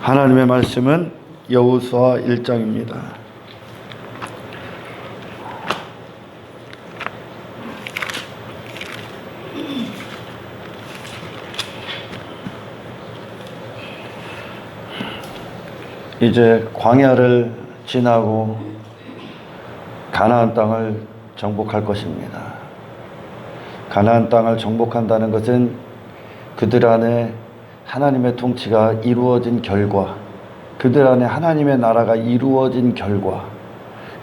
하나님의 말씀은 여호수아 1장입니다. 이제 광야를 지나고 가나안 땅을 정복할 것입니다. 가나안 땅을 정복한다는 것은 그들 안에 하나님의 통치가 이루어진 결과, 그들 안에 하나님의 나라가 이루어진 결과,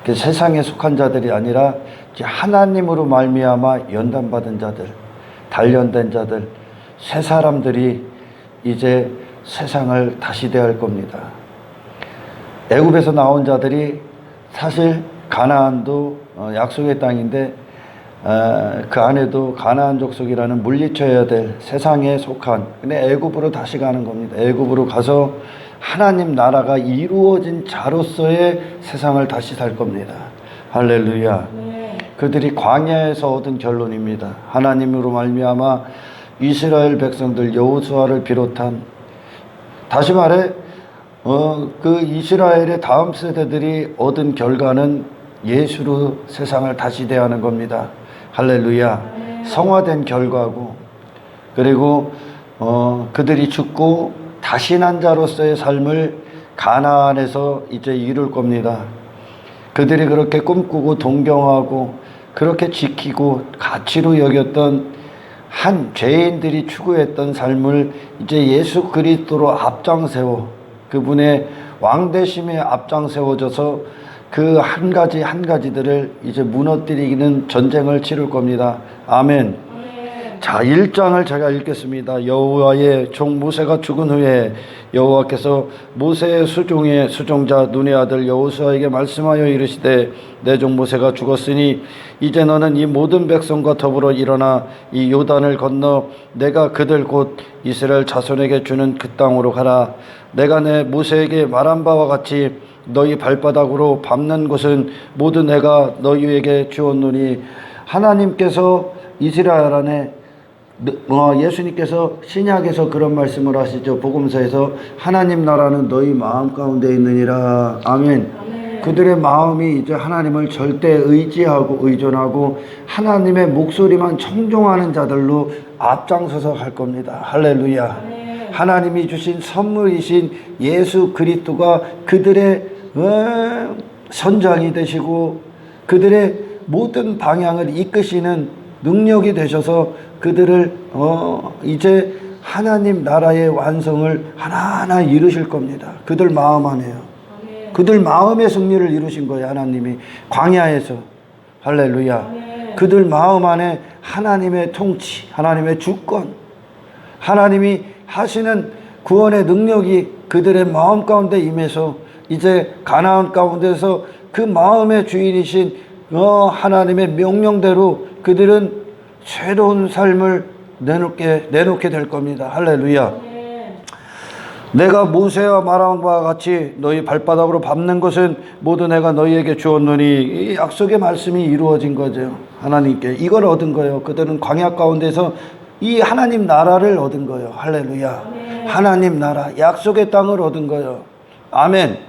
그 세상에 속한 자들이 아니라 하나님으로 말미암아 연단받은 자들, 단련된 자들, 새 사람들이 이제 세상을 다시 대할 겁니다. 애굽에서 나온 자들이 사실 가나안도 약속의 땅인데 그 안에도 가나안 족속이라는 물리쳐야 될 세상에 속한, 근데 애굽으로 다시 가는 겁니다. 애굽으로 가서 하나님 나라가 이루어진 자로서의 세상을 다시 살 겁니다. 할렐루야. 그들이 광야에서 얻은 결론입니다. 하나님으로 말미암아 이스라엘 백성들 여호수아를 비롯한, 다시 말해 그 이스라엘의 다음 세대들이 얻은 결과는 예수로 세상을 다시 대하는 겁니다. 할렐루야. 성화된 결과고, 그리고 그들이 죽고 다시 난 자로서의 삶을 가나안에서 이제 이룰 겁니다. 그들이 그렇게 꿈꾸고 동경하고 그렇게 지키고 가치로 여겼던 한 죄인들이 추구했던 삶을 이제 예수 그리스도로 앞장세워, 그분의 왕대심에 앞장세워져서 그 한 가지 한 가지들을 이제 무너뜨리는 전쟁을 치를 겁니다. 아멘. 자, 1장을 제가 읽겠습니다. 여호와의 종 모세가 죽은 후에 여호와께서 모세의 수종의 수종자 눈의 아들 여호수아에게 말씀하여 이르시되, 내 종 모세가 죽었으니 이제 너는 이 모든 백성과 더불어 일어나 이 요단을 건너 내가 그들 곧 이스라엘 자손에게 주는 그 땅으로 가라. 내가 내 모세에게 말한 바와 같이 너희 발바닥으로 밟는 곳은 모두 내가 너희에게 주었노니. 하나님께서 이스라엘 안에, 예수님께서 신약에서 그런 말씀을 하시죠. 복음서에서 하나님 나라는 너희 마음 가운데 있느니라. 아멘. 그들의 마음이 이제 하나님을 절대 의지하고 의존하고 하나님의 목소리만 청종하는 자들로 앞장서서 갈 겁니다. 할렐루야. 하나님이 주신 선물이신 예수 그리스도가 그들의 선장이 되시고 그들의 모든 방향을 이끄시는 능력이 되셔서 그들을 이제 하나님 나라의 완성을 하나하나 이루실 겁니다. 그들 마음 안에요. 그들 마음의 승리를 이루신 거예요. 하나님이 광야에서. 할렐루야. 그들 마음 안에 하나님의 통치, 하나님의 주권, 하나님이 하시는 구원의 능력이 그들의 마음 가운데 임해서 이제 가나안 가운데서 그 마음의 주인이신 하나님의 명령대로 그들은 새로운 삶을 내놓게 될 겁니다. 할렐루야. 내가 모세와 말한 바와 같이 너희 발바닥으로 밟는 것은 모두 내가 너희에게 주었노니. 이 약속의 말씀이 이루어진 거죠. 하나님께 이걸 얻은 거예요. 그들은 광야 가운데서 이 하나님 나라를 얻은 거예요. 할렐루야. 하나님 나라, 약속의 땅을 얻은 거예요. 아멘.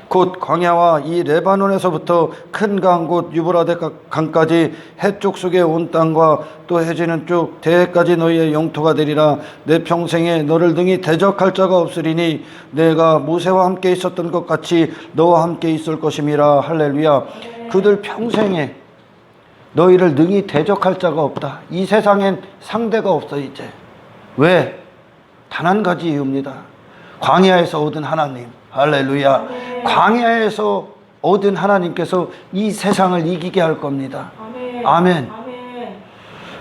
곧 광야와 이 레바논에서부터 큰 강 곧 유브라데 강까지 해쪽 속에 온 땅과 또 해지는 쪽 대해까지 너희의 영토가 되리라. 내 평생에 너를 능히 대적할 자가 없으리니 내가 모세와 함께 있었던 것 같이 너와 함께 있을 것임이라. 할렐루야. 그들 평생에 너희를 능히 대적할 자가 없다. 이 세상엔 상대가 없어 이제. 왜? 단 한 가지 이유입니다. 광야에서 얻은 하나님. 할렐루야. 광야에서 얻은 하나님께서 이 세상을 이기게 할 겁니다. 아멘.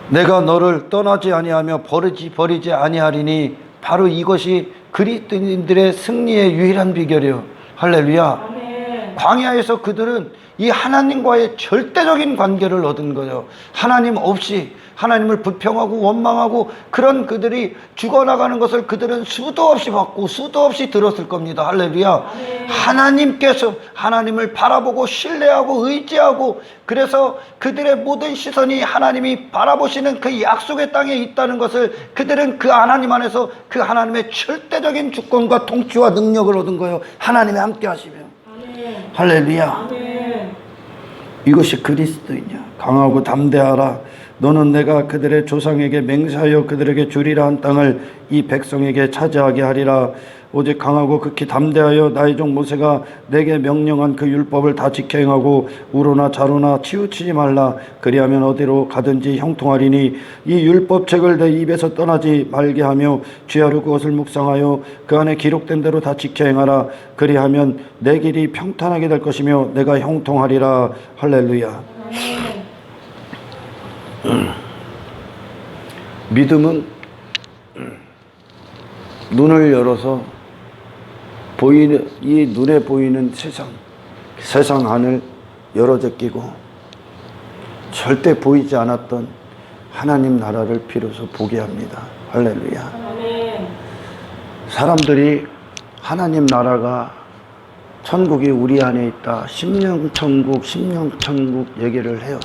내가 너를 떠나지 아니하며 버리지 아니하리니. 바로 이것이 그리스도인들의 승리의 유일한 비결이요. 할렐루야. 광야에서 그들은 이 하나님과의 절대적인 관계를 얻은 거예요. 하나님 없이 하나님을 불평하고 원망하고 그런 그들이 죽어나가는 것을 그들은 수도 없이 봤고 수도 없이 들었을 겁니다. 할렐루야. 하나님께서 하나님을 바라보고 신뢰하고 의지하고 그래서 그들의 모든 시선이 하나님이 바라보시는 그 약속의 땅에 있다는 것을 그들은 그 하나님 안에서 그 하나님의 절대적인 주권과 통치와 능력을 얻은 거예요. 하나님이 함께 하시면. 할렐루야. 이것이 그리스도이냐. 강하고 담대하라. 너는 내가 그들의 조상에게 맹세하여 그들에게 주리라 한 땅을 이 백성에게 차지하게 하리라. 오직 강하고 극히 담대하여 나의 종 모세가 내게 명령한 그 율법을 다 지켜 행하고 우로나 좌로나 치우치지 말라. 그리하면 어디로 가든지 형통하리니 이 율법책을 내 입에서 떠나지 말게 하며 주야로 그것을 묵상하여 그 안에 기록된 대로 다 지켜 행하라. 그리하면 내 길이 평탄하게 될 것이며 내가 형통하리라. 할렐루야. 믿음은 눈을 열어서 보이는 이 눈에 보이는 세상 안을 열어 제끼고 절대 보이지 않았던 하나님 나라를 비로소 보게 합니다. 할렐루야. 사람들이 하나님 나라가 천국이 우리 안에 있다. 심령천국 얘기를 해요.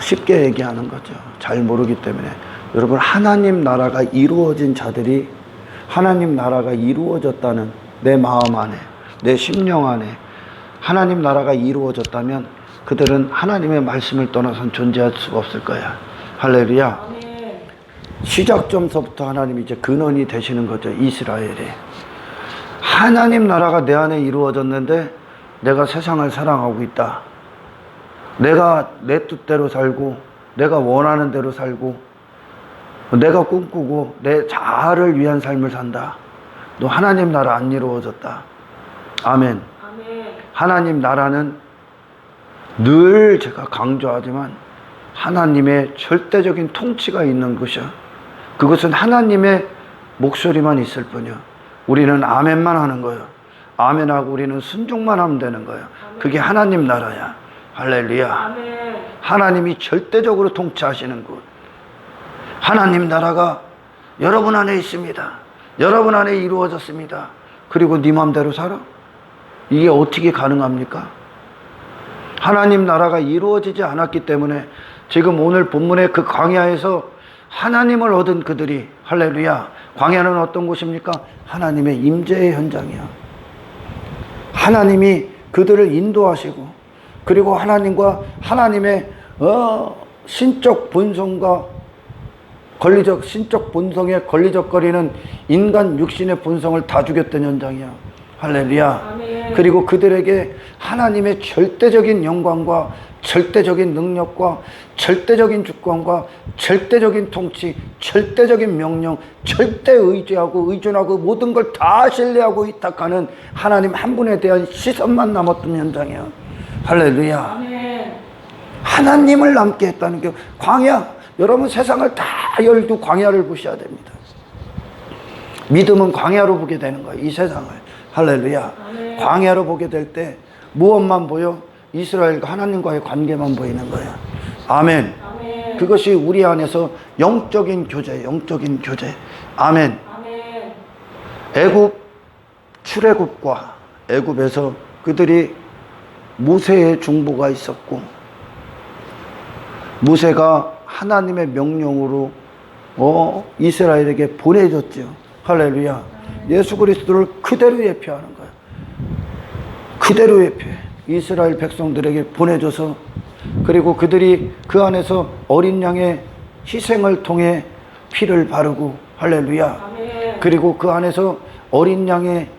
쉽게 얘기하는 거죠. 잘 모르기 때문에. 여러분, 하나님 나라가 이루어진 자들이 하나님 나라가 이루어졌다는 내 마음 안에, 내 심령 안에 하나님 나라가 이루어졌다면 그들은 하나님의 말씀을 떠나선 존재할 수가 없을 거야. 할렐루야. 시작점서부터 하나님이 이제 근원이 되시는 거죠. 이스라엘이. 하나님 나라가 내 안에 이루어졌는데 내가 세상을 사랑하고 있다. 내가 내 뜻대로 살고 내가 원하는 대로 살고 내가 꿈꾸고 내 자아를 위한 삶을 산다. 너 하나님 나라 안 이루어졌다. 아멘. 하나님 나라는 늘 제가 강조하지만 하나님의 절대적인 통치가 있는 것이야. 그것은 하나님의 목소리만 있을 뿐이야. 우리는 아멘만 하는 거야. 아멘하고 우리는 순종만 하면 되는 거야. 그게 하나님 나라야. 할렐루야. 하나님이 절대적으로 통치하시는 곳. 하나님 나라가 여러분 안에 있습니다. 여러분 안에 이루어졌습니다. 그리고 네 맘대로 살아? 이게 어떻게 가능합니까? 하나님 나라가 이루어지지 않았기 때문에 지금 오늘 본문의 그 광야에서 하나님을 얻은 그들이, 할렐루야, 광야는 어떤 곳입니까? 하나님의 임재의 현장이야. 하나님이 그들을 인도하시고 그리고 하나님과 하나님의 신적 본성과 신적 본성에 걸리적거리는 인간 육신의 본성을 다 죽였던 현장이야. 할렐루야. 아멘. 그리고 그들에게 하나님의 절대적인 영광과 절대적인 능력과 절대적인 주권과 절대적인 통치, 절대적인 명령, 절대 의지하고 의존하고 모든 걸 다 신뢰하고 위탁하는 하나님 한 분에 대한 시선만 남았던 현장이야. 할렐루야. 아멘. 하나님을 남게 했다는 게 광야. 여러분, 세상을 다 열두 광야를 보셔야 됩니다. 믿음은 광야로 보게 되는 거예요. 이 세상을. 할렐루야. 아멘. 광야로 보게 될 때 무엇만 보여? 이스라엘과 하나님과의 관계만 보이는 거예요. 아멘. 아멘. 그것이 우리 안에서 영적인 교제, 영적인 교제. 아멘. 아멘. 애굽 출애굽과 애굽에서 그들이 모세의 중보가 있었고 모세가 하나님의 명령으로 이스라엘에게 보내줬죠. 할렐루야. 예수 그리스도를 그대로 예표하는 거예요. 그대로 예표해. 이스라엘 백성들에게 보내줘서 그리고 그들이 그 안에서 어린 양의 희생을 통해 피를 바르고 할렐루야. 그리고 그 안에서 어린 양의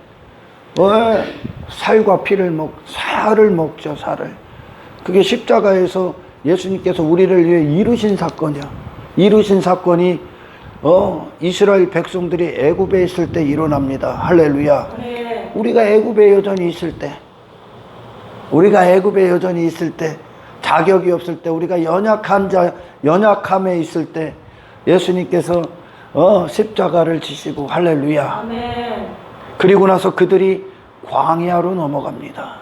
살과 피를 살을 먹죠. 살을. 그게 십자가에서 예수님께서 우리를 위해 이루신 사건이야. 이루신 사건이 이스라엘 백성들이 애굽에 있을 때 일어납니다. 할렐루야. 네. 우리가 애굽에 여전히 있을 때, 자격이 없을 때, 우리가 연약함에 있을 때 예수님께서 십자가를 지시고 할렐루야. 네. 그리고 나서 그들이 광야로 넘어갑니다.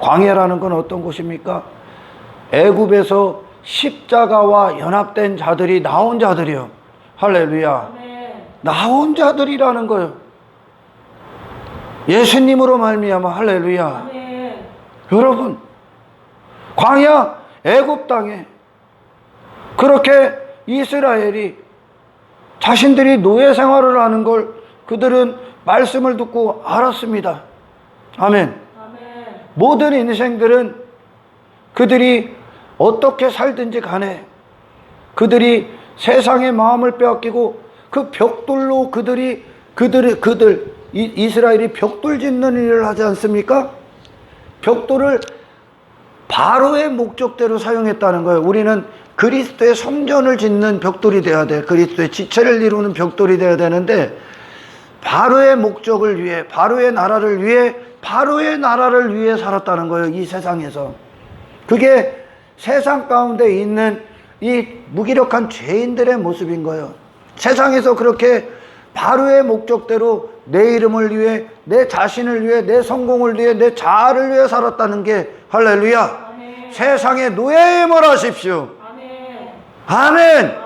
광야라는 건 어떤 곳입니까? 애굽에서 십자가와 연합된 자들이 나온 자들이요. 할렐루야. 나온 자들이라는 거예요. 예수님으로 말미암아. 할렐루야. 여러분, 광야 애굽 땅에 그렇게 이스라엘이 자신들이 노예 생활을 하는 걸 그들은 말씀을 듣고 알았습니다. 아멘. 모든 인생들은 그들이 어떻게 살든지 간에 그들이 세상의 마음을 빼앗기고 그 벽돌로 이스라엘이 벽돌 짓는 일을 하지 않습니까? 벽돌을 바로의 목적대로 사용했다는 거예요. 우리는 그리스도의 성전을 짓는 벽돌이 돼야 돼. 그리스도의 지체를 이루는 벽돌이 돼야 되는데, 바로의 목적을 위해, 바로의 나라를 위해 살았다는 거예요. 이 세상에서. 그게 세상 가운데 있는 이 무기력한 죄인들의 모습인 거예요. 세상에서 그렇게 바로의 목적대로 내 이름을 위해, 내 자신을 위해, 내 성공을 위해, 내 자아를 위해 살았다는 게 할렐루야. 아멘. 세상의 노예임을 하십시오. 아멘.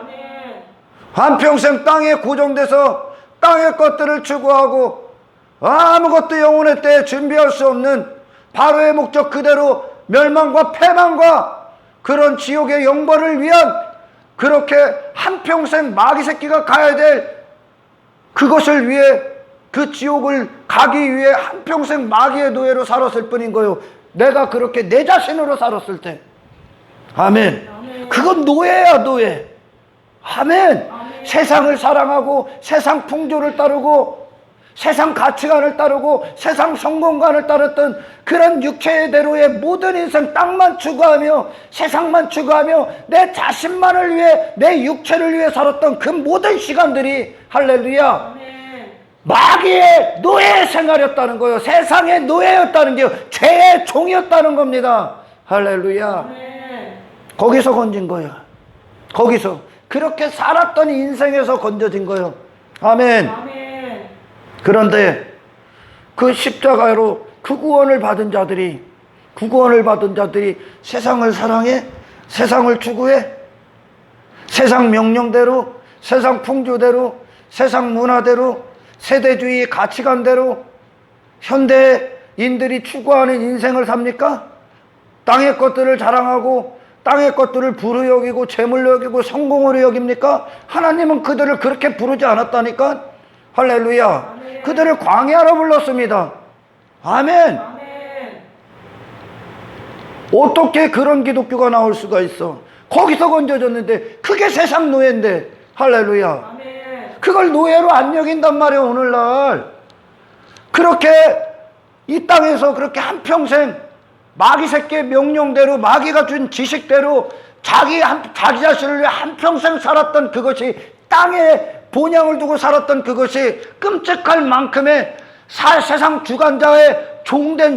한평생 땅에 고정돼서 땅의 것들을 추구하고 아무것도 영혼의 때에 준비할 수 없는 바로의 목적 그대로 멸망과 패망과 그런 지옥의 영벌을 위한, 그렇게 한평생 마귀 새끼가 가야 될 그것을 위해, 그 지옥을 가기 위해 한평생 마귀의 노예로 살았을 뿐인 거예요. 내가 그렇게 내 자신으로 살았을 때. 아멘. 그건 노예야, 노예. 아멘. 세상을 사랑하고 세상 풍조를 따르고 세상 가치관을 따르고 세상 성공관을 따랐던 그런 육체의 대로의 모든 인생, 땅만 추구하며 세상만 추구하며 내 자신만을 위해, 내 육체를 위해 살았던 그 모든 시간들이 할렐루야, 마귀의 노예 생활이었다는 거예요. 세상의 노예였다는 게요. 죄의 종이었다는 겁니다. 할렐루야. 거기서 건진 거예요. 거기서 그렇게 살았던 인생에서 건져진 거예요. 아멘. 그런데 그 십자가로 그 구원을 받은 자들이 세상을 사랑해, 세상을 추구해, 세상 명령대로, 세상 풍조대로, 세상 문화대로, 세대주의 가치관대로 현대인들이 추구하는 인생을 삽니까? 땅의 것들을 자랑하고 땅의 것들을 부르 여기고 재물로 여기고 성공으로 여깁니까? 하나님은 그들을 그렇게 부르지 않았다니까. 할렐루야. 아멘. 그들을 광야로 불렀습니다. 아멘. 아멘. 어떻게 그런 기독교가 나올 수가 있어? 거기서 건져졌는데 그게 세상 노예인데. 할렐루야. 아멘. 그걸 노예로 안 여긴단 말이에요. 오늘날 그렇게 이 땅에서 그렇게 한평생 마귀 새끼의 명령대로, 마귀가 준 지식대로 자기 자신을 위해 한평생 살았던 그것이, 땅에 본향을 두고 살았던 그것이 끔찍할 만큼의 세상 주관자의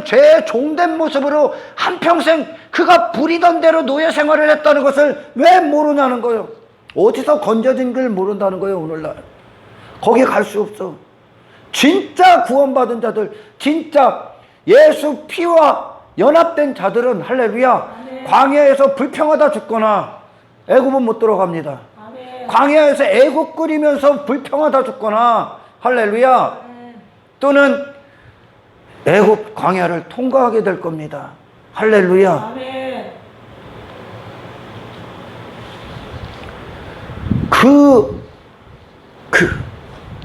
죄의 종된 모습으로 한평생 그가 부리던 대로 노예 생활을 했다는 것을 왜 모르냐는 거예요. 어디서 건져진 걸 모른다는 거예요. 오늘날 거기 갈 수 없어. 진짜 구원받은 자들, 진짜 예수 피와 연합된 자들은 할렐루야, 아멘. 광야에서 불평하다 죽거나, 애굽은 못 들어갑니다. 아멘. 광야에서 애굽 끓이면서 불평하다 죽거나, 할렐루야, 아멘. 또는 애굽 광야를 통과하게 될 겁니다. 할렐루야. 아멘.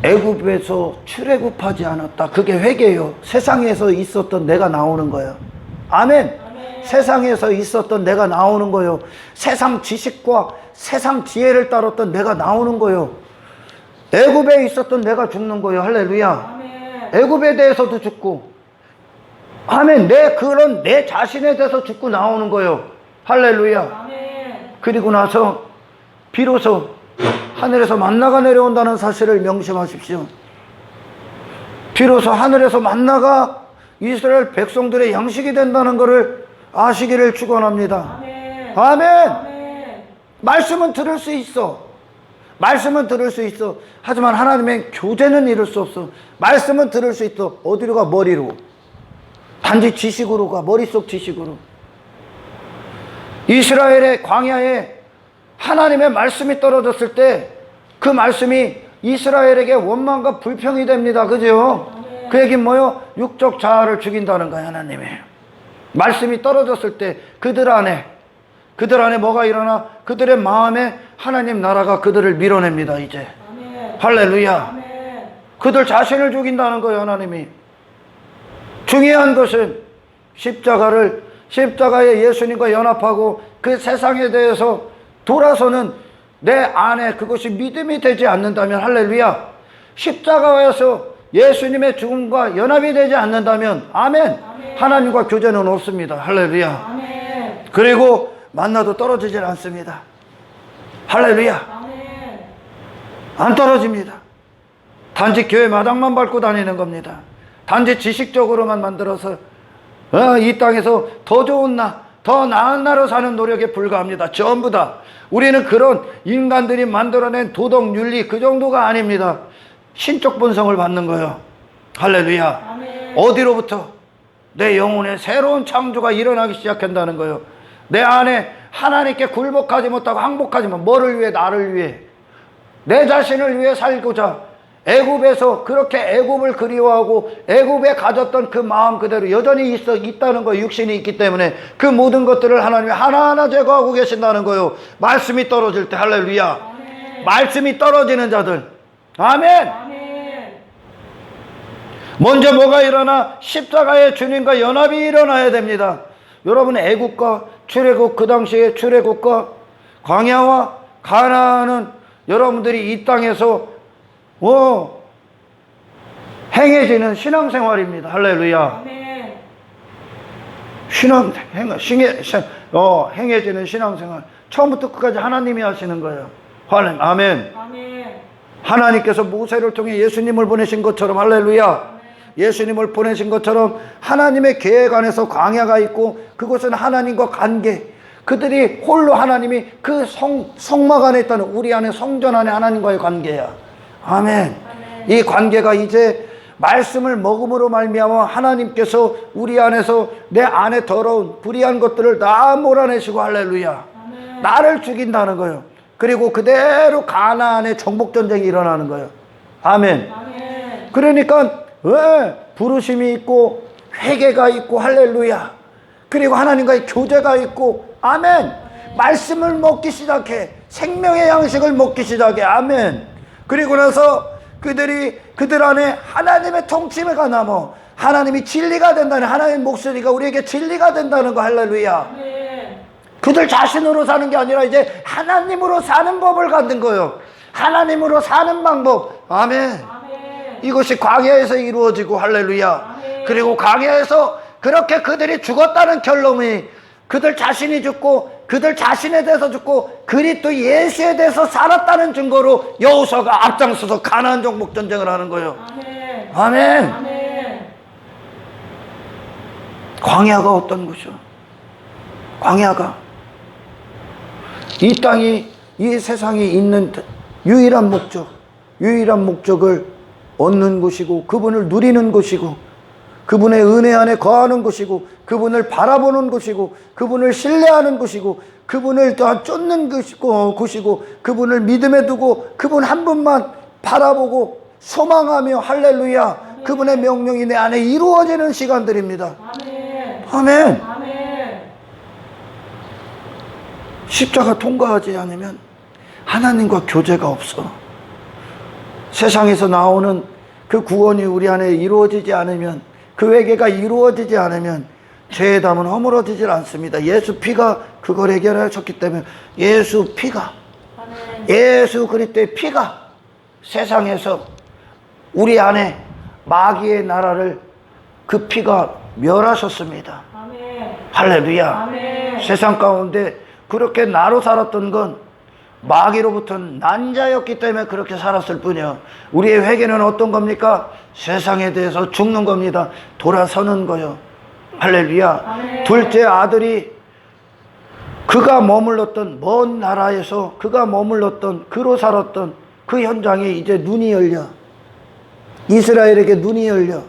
애굽에서 출애굽하지 않았다. 그게 회개예요. 세상에서 있었던 내가 나오는 거예요. 아멘. 아멘. 세상에서 있었던 내가 나오는 거예요. 세상 지식과 세상 지혜를 따랐던 내가 나오는 거예요. 애굽에 있었던 내가 죽는 거예요. 할렐루야. 아멘. 애굽에 대해서도 죽고, 아멘. 내 자신에 대해서 죽고 나오는 거예요. 할렐루야. 아멘. 그리고 나서 비로소 하늘에서 만나가 내려온다는 사실을 명심하십시오. 비로소 하늘에서 만나가 이스라엘 백성들의 양식이 된다는 것을 아시기를 축원합니다. 아멘. 아멘. 아멘. 말씀은 들을 수 있어. 말씀은 들을 수 있어. 하지만 하나님의 교제는 이룰 수 없어. 말씀은 들을 수 있어. 어디로 가? 머리로. 단지 지식으로 가, 머릿속 지식으로. 이스라엘의 광야에 하나님의 말씀이 떨어졌을 때 그 말씀이 이스라엘에게 원망과 불평이 됩니다. 그죠? 그 얘기는 뭐요? 육적 자아를 죽인다는 거예요. 하나님이 말씀이 떨어졌을 때 그들 안에 뭐가 일어나? 그들의 마음에 하나님 나라가 그들을 밀어냅니다. 이제 할렐루야. 그들 자신을 죽인다는 거예요. 하나님이. 중요한 것은 십자가에 예수님과 연합하고 그 세상에 대해서 돌아서는 내 안에 그것이 믿음이 되지 않는다면, 할렐루야, 십자가에서 예수님의 죽음과 연합이 되지 않는다면, 아멘, 하나님과 교제는 없습니다. 할렐루야. 아멘. 그리고 만나도 떨어지질 않습니다. 할렐루야. 아멘. 안 떨어집니다. 단지 교회 마당만 밟고 다니는 겁니다. 단지 지식적으로만 만들어서 이 땅에서 더 좋은 나, 더 나은 나로 사는 노력에 불과합니다. 전부 다. 우리는 그런 인간들이 만들어낸 도덕, 윤리 그 정도가 아닙니다. 신적 본성을 받는 거예요. 할렐루야. 아멘. 어디로부터? 내 영혼에 새로운 창조가 일어나기 시작한다는 거예요. 내 안에 하나님께 굴복하지 못하고 항복하지만 뭐를 위해? 나를 위해, 내 자신을 위해 살고자 애굽에서 그렇게 애굽을 그리워하고 애굽에 가졌던 그 마음 그대로 여전히 있다는 거예요. 육신이 있기 때문에 그 모든 것들을 하나님이 하나하나 제거하고 계신다는 거예요. 말씀이 떨어질 때. 할렐루야. 아멘. 말씀이 떨어지는 자들, 아멘. 아멘. 먼저 뭐가 일어나? 십자가의 주님과 연합이 일어나야 됩니다. 여러분, 애굽과 출애굽, 그 당시에 출애굽과 광야와 가나안은 여러분들이 이 땅에서 행해지는 신앙생활입니다. 할렐루야. 아멘. 행해지는 신앙생활. 처음부터 끝까지 하나님이 하시는 거예요. 아멘. 아멘. 하나님께서 모세를 통해 예수님을 보내신 것처럼, 할렐루야, 예수님을 보내신 것처럼 하나님의 계획 안에서 광야가 있고 그것은 하나님과 관계, 그들이 홀로 하나님이 그 성막 안에 있다는 우리 안에 성전 안에 하나님과의 관계야. 아멘. 이 관계가 이제 말씀을 먹음으로 말미암아 하나님께서 우리 안에서 내 안에 더러운 불의한 것들을 다 몰아내시고, 할렐루야, 아멘. 나를 죽인다는 거예요. 그리고 그대로 가나안의 정복전쟁이 일어나는 거예요. 아멘. 아멘. 그러니까 부르심이 있고 회개가 있고, 할렐루야, 그리고 하나님과의 교제가 있고, 아멘. 말씀을 먹기 시작해. 생명의 양식을 먹기 시작해. 아멘. 그리고 나서 그들 안에 하나님의 통치가 남아 하나님이 진리가 된다는, 하나님의 목소리가 우리에게 진리가 된다는 거. 할렐루야. 아멘. 그들 자신으로 사는 게 아니라 이제 하나님으로 사는 법을 갖는 거예요. 하나님으로 사는 방법. 아멘. 아멘. 이것이 광야에서 이루어지고, 할렐루야. 아멘. 그리고 광야에서 그렇게 그들이 죽었다는 결론이, 그들 자신이 죽고 그들 자신에 대해서 죽고 그리스도 예수에 대해서 살았다는 증거로 여호수아가 앞장서서 가나안 정복 전쟁을 하는 거예요. 아멘. 아멘. 아멘. 광야가 어떤 것이요? 광야가 이 땅이, 이 세상이 있는 유일한 목적을 얻는 곳이고, 그분을 누리는 곳이고, 그분의 은혜 안에 거하는 곳이고, 그분을 바라보는 곳이고, 그분을 신뢰하는 곳이고, 그분을 더 쫓는 곳이고, 그분을 믿음에 두고 그분 한 분만 바라보고 소망하며, 할렐루야, 그분의 명령이 내 안에 이루어지는 시간들입니다. 아멘. 아멘. 아멘. 십자가 통과하지 않으면 하나님과 교제가 없어. 세상에서 나오는 그 구원이 우리 안에 이루어지지 않으면, 그 회개가 이루어지지 않으면 죄의 담은 허물어지질 않습니다. 예수 피가 그걸 해결하셨기 때문에, 예수 피가, 아멘. 예수 그리스도의 피가 세상에서 우리 안에 마귀의 나라를 그 피가 멸하셨습니다. 아멘. 할렐루야. 아멘. 세상 가운데 그렇게 나로 살았던 건 마귀로부터는 난자였기 때문에 그렇게 살았을 뿐이요. 우리의 회개는 어떤 겁니까? 세상에 대해서 죽는 겁니다. 돌아서는 거요. 할렐루야. 아멘. 둘째 아들이 그가 머물렀던 먼 나라에서 그가 머물렀던, 그로 살았던 그 현장에 이제 눈이 열려. 이스라엘에게 눈이 열려.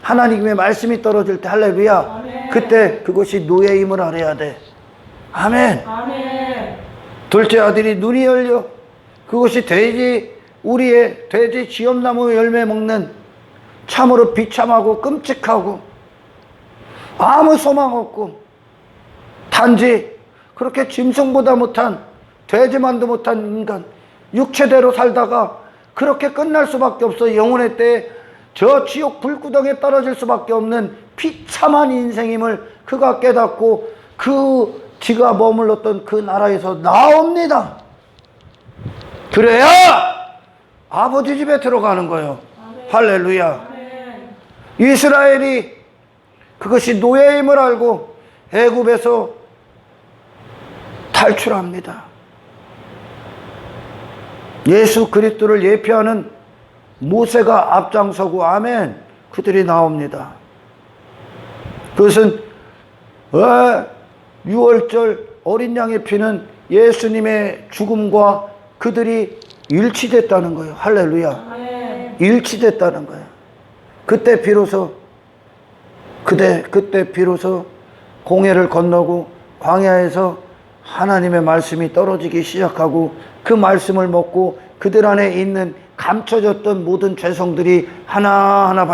하나님의 말씀이 떨어질 때 할렐루야. 아멘. 그때 그것이 노예임을 알아야 돼. 아멘. 아멘. 둘째 아들이 눈이 열려 그것이 우리의 돼지 지엄나무 열매 먹는 참으로 비참하고 끔찍하고 아무 소망 없고 단지 그렇게 짐승보다 못한 돼지만도 못한 인간 육체대로 살다가 그렇게 끝날 수밖에 없어 영혼의 때에 저 지옥 불구덩이에 떨어질 수밖에 없는 비참한 인생임을 그가 깨닫고 지가 머물렀던 그 나라에서 나옵니다. 그래야 아버지 집에 들어가는 거예요. 아멘. 할렐루야. 아멘. 이스라엘이 그것이 노예임을 알고 애굽에서 탈출합니다. 예수 그리스도를 예표하는 모세가 앞장서고 아멘 그들이 나옵니다. 그것은 6월절 어린 양의 피는 예수님의 죽음과 그들이 일치됐다는 거예요. 할렐루야. 아멘. 일치됐다는 거예요. 그때 비로소 공해를 건너고 광야에서 하나님의 말씀이 떨어지기 시작하고 그 말씀을 먹고 그들 안에 있는 감춰졌던 모든 죄성들이 하나하나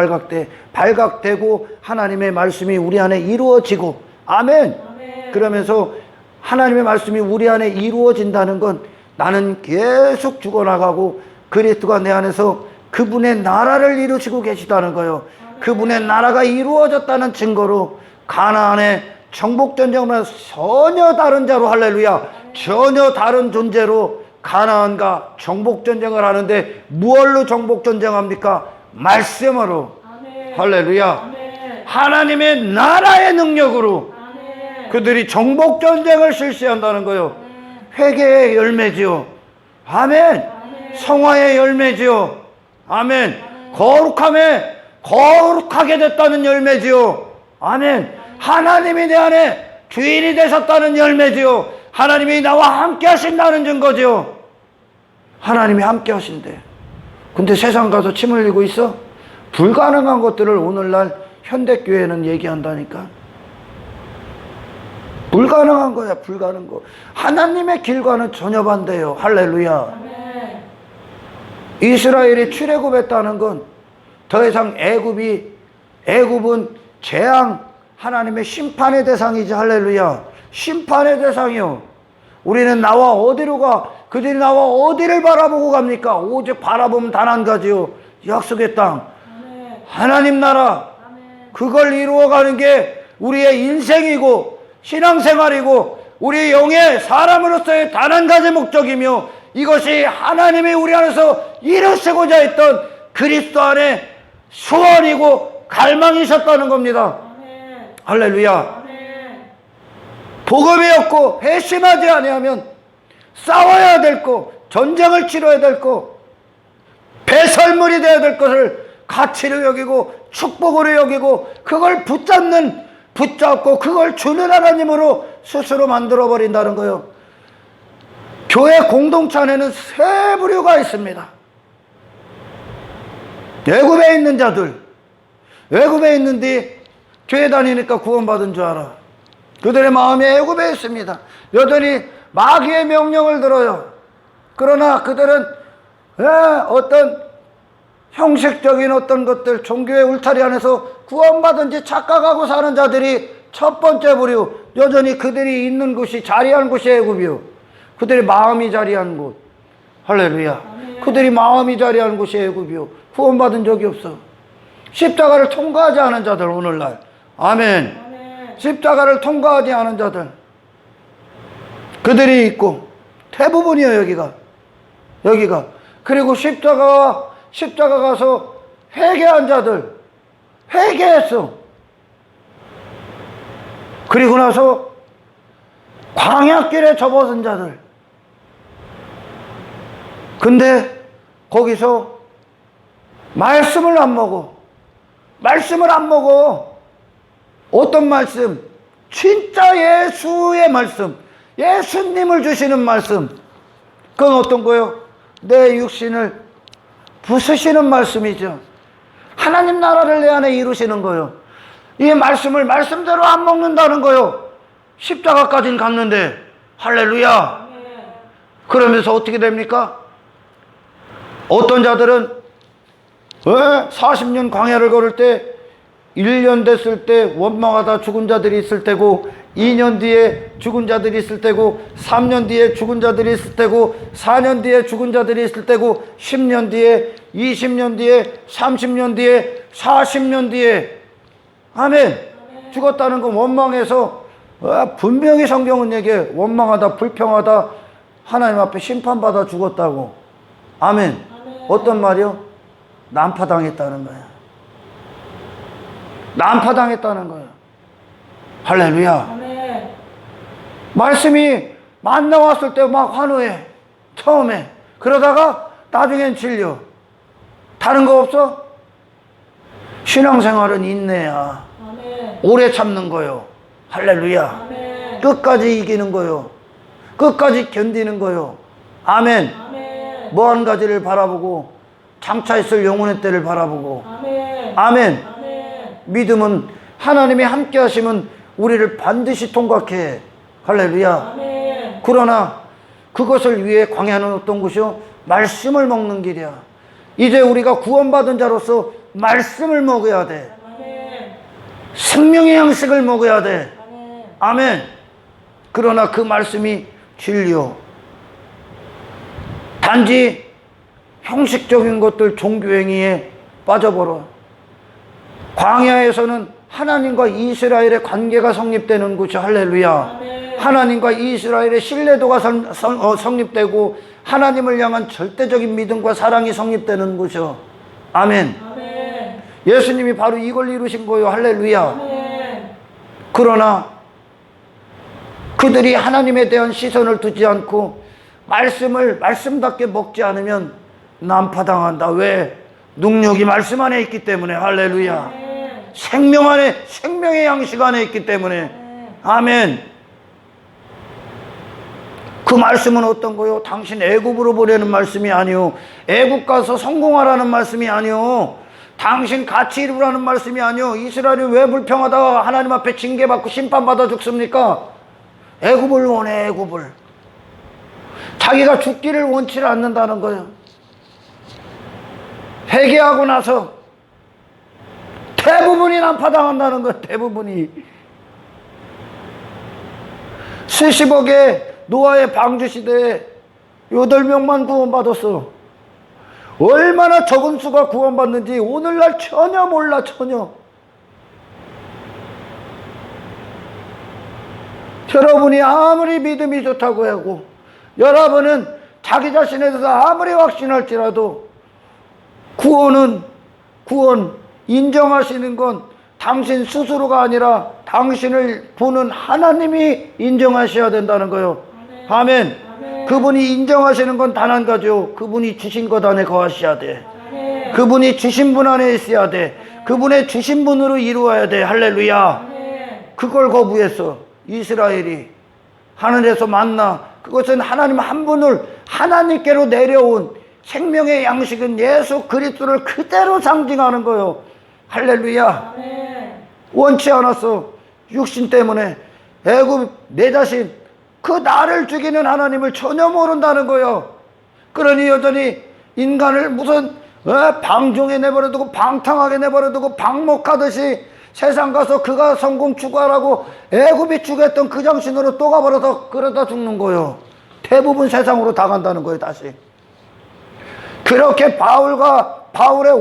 발각되고 하나님의 말씀이 우리 안에 이루어지고 아멘. 아멘. 그러면서 하나님의 말씀이 우리 안에 이루어진다는 건 나는 계속 죽어나가고 그리스도가 내 안에서 그분의 나라를 이루시고 계시다는 거예요. 그분의 나라가 이루어졌다는 증거로 가나안의 정복전쟁은 전혀 다른 자로 할렐루야 전혀 다른 존재로 가나안과 정복전쟁을 하는데 무얼로 정복전쟁합니까? 말씀으로. 아멘. 할렐루야. 아멘. 하나님의 나라의 능력으로 아멘. 그들이 정복전쟁을 실시한다는 거예요. 회개의 열매지요. 아멘. 성화의 열매지요. 아멘. 거룩하게 됐다는 열매지요. 아멘. 하나님이 내 안에 주인이 되셨다는 열매지요. 하나님이 나와 함께 하신다는 증거지요. 하나님이 함께 하신대. 근데 세상 가서 침 흘리고 있어? 불가능한 것들을 오늘날 현대교회는 얘기한다니까. 불가능한 거야, 불가능한 거. 하나님의 길과는 전혀 반대예요. 할렐루야. 아멘. 이스라엘이 출애굽했다는 건 더 이상 애굽은 재앙, 하나님의 심판의 대상이지. 할렐루야. 심판의 대상이요. 우리는 나와 어디로 가? 그들이 나와 어디를 바라보고 갑니까? 오직 바라보면 단 한 가지요. 약속의 땅. 아멘. 하나님 나라. 아멘. 그걸 이루어가는 게 우리의 인생이고 신앙생활이고 우리 영의 사람으로서의 단 한 가지 목적이며 이것이 하나님이 우리 안에서 이루시고자 했던 그리스도 안에 소원이고 갈망이셨다는 겁니다. 아멘. 할렐루야. 아멘. 복음이 없고 회심하지 아니하면 싸워야 될 거, 전쟁을 치러야 될 거, 배설물이 되어야 될 것을 가치로 여기고 축복으로 여기고 그걸 붙잡고 그걸 주는 하나님으로 스스로 만들어버린다는 거예요. 교회 공동체 안에는 세 부류가 있습니다. 애굽에 있는 자들, 애굽에 있는데 교회 다니니까 구원받은 줄 알아. 그들의 마음이 애굽에 있습니다. 여전히 마귀의 명령을 들어요. 그러나 그들은 어떤 형식적인 어떤 것들, 종교의 울타리 안에서 구원받은 지 착각하고 사는 자들이 첫 번째 부류. 여전히 그들이 있는 곳이 자리한 곳이 애굽이요. 그들의 마음이 자리한 곳. 할렐루야. 그들이 마음이 자리한 곳이 애굽이요. 구원받은 적이 없어. 십자가를 통과하지 않은 자들 오늘날. 아멘. 아멘. 십자가를 통과하지 않은 자들. 그들이 있고 대부분이에요. 여기가. 그리고 십자가 가서 회개한 자들. 회개했어. 그리고 나서 광야길에 접어든 자들. 근데 거기서 말씀을 안 먹어. 어떤 말씀? 진짜 예수의 말씀. 예수님을 주시는 말씀. 그건 어떤 거요? 내 육신을 부수시는 말씀이죠. 하나님 나라를 내 안에 이루시는 거예요. 이 말씀을 말씀대로 안 먹는다는 거예요. 십자가까지는 갔는데 할렐루야. 그러면서 어떻게 됩니까? 어떤 자들은 40년 광야를 걸을 때 1년 됐을 때 원망하다 죽은 자들이 있을 때고, 2년 뒤에 죽은 자들이 있을 때고, 3년 뒤에 죽은 자들이 있을 때고, 4년 뒤에 죽은 자들이 있을 때고, 10년 뒤에, 20년 뒤에, 30년 뒤에, 40년 뒤에, 아멘. 죽었다는 건 원망해서, 분명히 성경은 얘기해. 원망하다, 불평하다, 하나님 앞에 심판받아 죽었다고. 아멘. 어떤 말이요? 난파당했다는 거야. 난파당했다는 거야. 할렐루야. 아멘. 말씀이 만 나왔을 때 막 환호해. 처음에. 그러다가 나중엔 질려. 다른 거 없어? 신앙생활은 인내야. 아멘. 오래 참는 거요. 할렐루야. 아멘. 끝까지 이기는 거요. 끝까지 견디는 거요. 아멘. 아멘. 뭐 한 가지를 바라보고, 장차 있을 영혼의 때를 바라보고. 아멘. 아멘. 아멘. 믿음은 하나님이 함께 하시면 우리를 반드시 통과해. 할렐루야. 아멘. 그러나 그것을 위해 광야는 어떤 곳이요? 말씀을 먹는 길이야. 이제 우리가 구원받은 자로서 말씀을 먹어야 돼. 아멘. 생명의 양식을 먹어야 돼. 아멘. 아멘. 그러나 그 말씀이 진리요. 단지 형식적인 것들 종교행위에 빠져버려. 광야에서는 하나님과 이스라엘의 관계가 성립되는 곳이 할렐루야. 아멘. 하나님과 이스라엘의 신뢰도가 성립되고 하나님을 향한 절대적인 믿음과 사랑이 성립되는 곳이요. 아멘. 아멘. 예수님이 바로 이걸 이루신 거예요. 할렐루야. 아멘. 그러나 그들이 하나님에 대한 시선을 두지 않고 말씀을 말씀답게 먹지 않으면 난파당한다. 왜? 능력이 말씀 안에 있기 때문에. 할렐루야. 아멘. 생명 안에, 생명의 양식 안에 있기 때문에. 아멘. 그 말씀은 어떤 거요? 당신 애굽으로 보내는 말씀이 아니요. 애굽 가서 성공하라는 말씀이 아니요. 당신 같이 이루라는 말씀이 아니요. 이스라엘이 왜 불평하다가 하나님 앞에 징계받고 심판받아 죽습니까? 애굽을 원해. 애굽을. 자기가 죽기를 원치 않는다는 거예요. 회개하고 나서 대부분이 난파당한다는 거예요. 대부분이. 수십억의 노아의 방주 시대에 8명만 구원받았어. 얼마나 적은 수가 구원받는지 오늘날 전혀 몰라. 전혀. 여러분이 아무리 믿음이 좋다고 하고, 여러분은 자기 자신에 대해서 아무리 확신할지라도 구원 인정하시는 건 당신 스스로가 아니라 당신을 보는 하나님이 인정하셔야 된다는 거예요. 아멘. 아멘. 그분이 인정하시는 건 단 한 가지요. 그분이 주신 것 안에 거하셔야 돼. 아멘. 그분이 주신 분 안에 있어야 돼. 그분의 주신 분으로 이루어야 돼. 할렐루야. 아멘. 그걸 거부했어. 이스라엘이. 하늘에서 만나. 그것은 하나님 한 분을 하나님께로 내려온 생명의 양식은 예수 그리스도를 그대로 상징하는 거예요. 할렐루야. 아멘. 원치 않았어. 육신 때문에. 애굽 내 자신, 그 나를 죽이는 하나님을 전혀 모른다는 거예요. 그러니 여전히 인간을 무슨 방종에 내버려두고 방탕하게 내버려두고 방목하듯이 세상 가서 그가 성공 추구하라고 애굽이 추구했던 그 정신으로 또 가버려서 그러다 죽는 거예요. 대부분 세상으로 다 간다는 거예요. 다시. 그렇게 바울의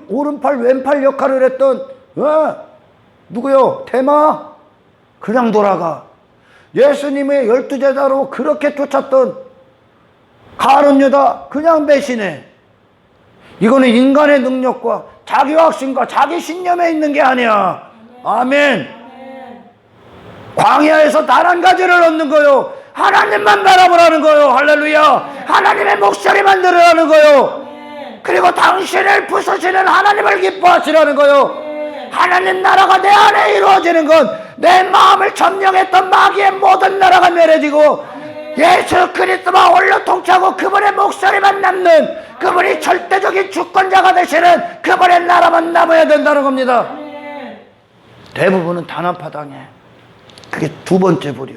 오른팔 왼팔 역할을 했던 누구요? 데마. 그냥 돌아가. 예수님의 12제자로 그렇게 쫓았던 가룟 유다 그냥 배신해. 이거는 인간의 능력과 자기 확신과 자기 신념에 있는 게 아니야. 아멘. 광야에서 단 한 가지를 얻는 거요. 하나님만 바라보라는 거요. 할렐루야. 하나님의 목소리만 들으라는 거요. 그리고 당신을 부수시는 하나님을 기뻐하시라는 거요. 하나님 나라가 내 안에 이루어지는 건 내 마음을 점령했던 마귀의 모든 나라가 내려지고 예수 그리스도만 홀로 통치하고 그분의 목소리만 남는, 그분이 절대적인 주권자가 되시는 그분의 나라만 남아야 된다는 겁니다. 아멘. 대부분은 단합파당해. 그게 두 번째 부류.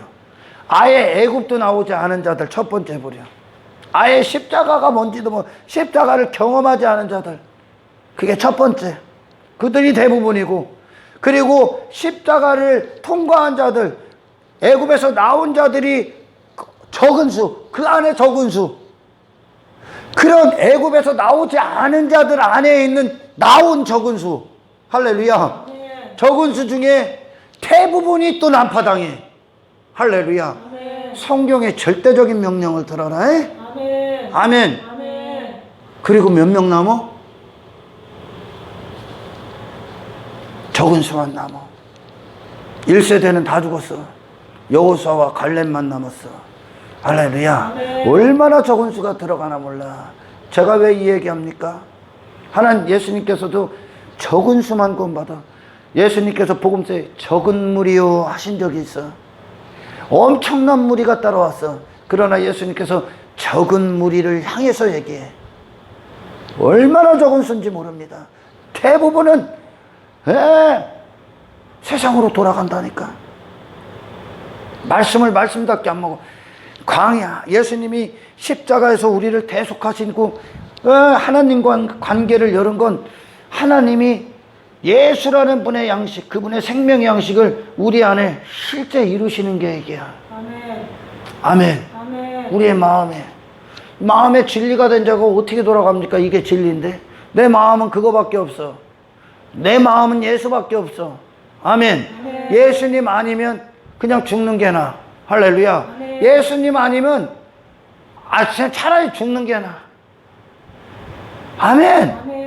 아예 애굽도 나오지 않은 자들 첫 번째 부류. 아예 십자가가 뭔지도 십자가를 경험하지 않은 자들, 그게 첫 번째. 그들이 대부분이고, 그리고 십자가를 통과한 자들, 애굽에서 나온 자들이 적은 수, 그 안에 적은 수. 그런 애굽에서 나오지 않은 자들 안에 있는 나온 적은 수. 할렐루야. 아멘. 적은 수 중에 대부분이 또 난파당해. 할렐루야. 아멘. 성경의 절대적인 명령을 들어라. 에? 아멘. 아멘. 아멘. 그리고 몇 명 남어? 적은 수만 남어. 1세대는 다 죽었어. 여호수아와 갈렙만 남았어. 할렐루야. 아멘. 얼마나 적은 수가 들어가나 몰라. 제가 왜 이 얘기합니까? 하나님, 예수님께서도 적은 수만 구원받아. 예수님께서 복음서에 적은 무리요 하신 적이 있어. 엄청난 무리가 따라왔어. 그러나 예수님께서 적은 무리를 향해서 얘기해. 얼마나 적은 수인지 모릅니다. 대부분은 세상으로 돌아간다니까. 말씀을 말씀답게 안 먹어. 광야, 예수님이 십자가에서 우리를 대속하시고 하나님과 관계를 여는 건 하나님이 예수라는 분의 양식, 그분의 생명의 양식을 우리 안에 실제 이루시는 게 얘기야. 아멘. 아멘. 아멘. 우리의 마음에 진리가 된 자가 어떻게 돌아갑니까? 이게 진리인데 내 마음은 그거밖에 없어. 내 마음은 예수밖에 없어. 아멘. 아멘. 예수님 아니면 그냥 죽는 게 나아. 할렐루야. 아멘. 예수님 아니면 차라리 죽는 게 나아. 아멘. 아멘.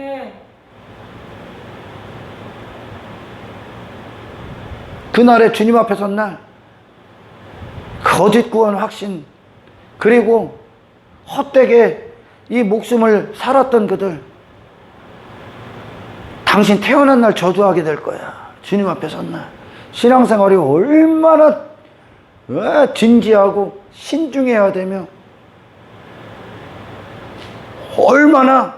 그날에 주님 앞에 선 날 거짓 구원 확신, 그리고 헛되게 이 목숨을 살았던 그들, 당신 태어난 날 저주하게 될 거야. 주님 앞에 선 날. 신앙생활이 얼마나 진지하고 신중해야 되며, 얼마나